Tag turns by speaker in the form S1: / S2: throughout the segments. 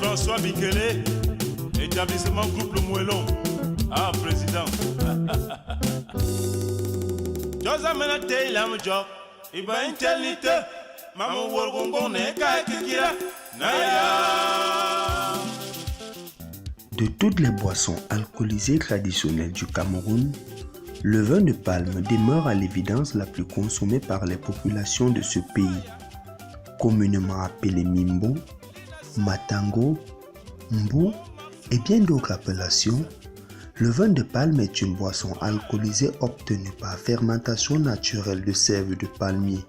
S1: François Bikele, établissement Groupe Le Moellon. Ah, président. Josa Menate, la Mujok, Iba Intelite, Maman Wolgongone, Kaikira, Naya.
S2: De toutes les boissons alcoolisées traditionnelles du Cameroun, le vin de palme demeure à l'évidence la plus consommée par les populations de ce pays. Communément appelé Mimbo, Matango, Mbou et bien d'autres appellations, le vin de palme est une boisson alcoolisée obtenue par fermentation naturelle de sève de palmier.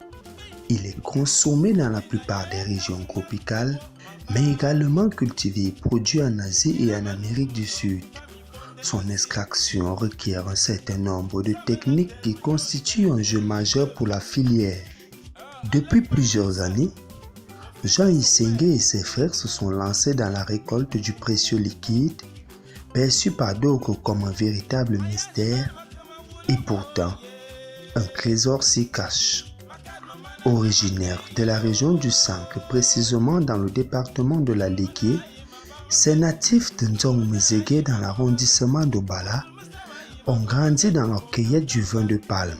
S2: Il est consommé dans la plupart des régions tropicales, mais également cultivé et produit en Asie et en Amérique du Sud. Son extraction requiert un certain nombre de techniques qui constituent un jeu majeur pour la filière. Depuis plusieurs années, Jean Issengue et ses frères se sont lancés dans la récolte du précieux liquide, perçu par d'autres comme un véritable mystère, et pourtant, un trésor s'y cache. Originaire de la région du Sank, précisément dans le département de la Légué, ces natifs de Nzong-Mezege dans l'arrondissement d'Obala ont grandi dans leur cueillette du vin de palme.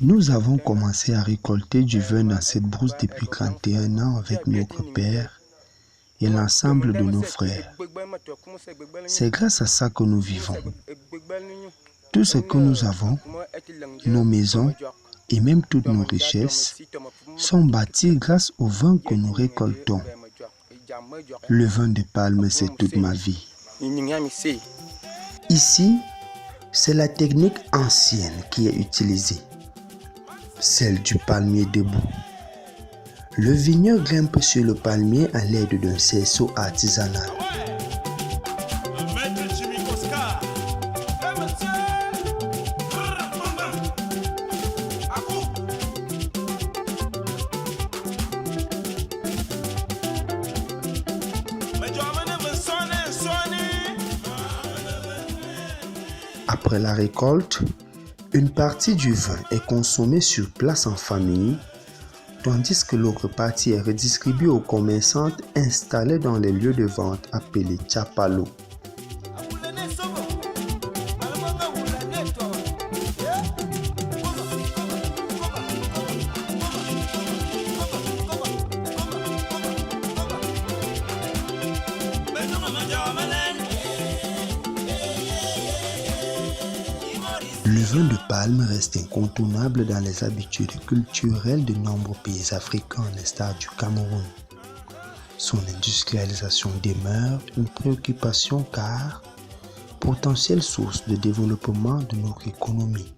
S2: Nous avons commencé à récolter du vin dans cette brousse depuis 31 ans avec notre père et l'ensemble de nos frères. C'est grâce à ça que nous vivons. Tout ce que nous avons, nos maisons et même toutes nos richesses, sont bâties grâce au vin que nous récoltons. Le vin de palme, c'est toute ma vie. Ici, c'est la technique ancienne qui est utilisée, celle du palmier debout. Le vigneron grimpe sur le palmier à l'aide d'un cerceau artisanal. Après la récolte, une partie du vin est consommée sur place en famille, tandis que l'autre partie est redistribuée aux commerçantes installées dans les lieux de vente appelés Tchapalo. Le vin de palme reste incontournable dans les habitudes culturelles de nombreux pays africains à l'instar du Cameroun. Son industrialisation demeure une préoccupation car potentielle source de développement de notre économie.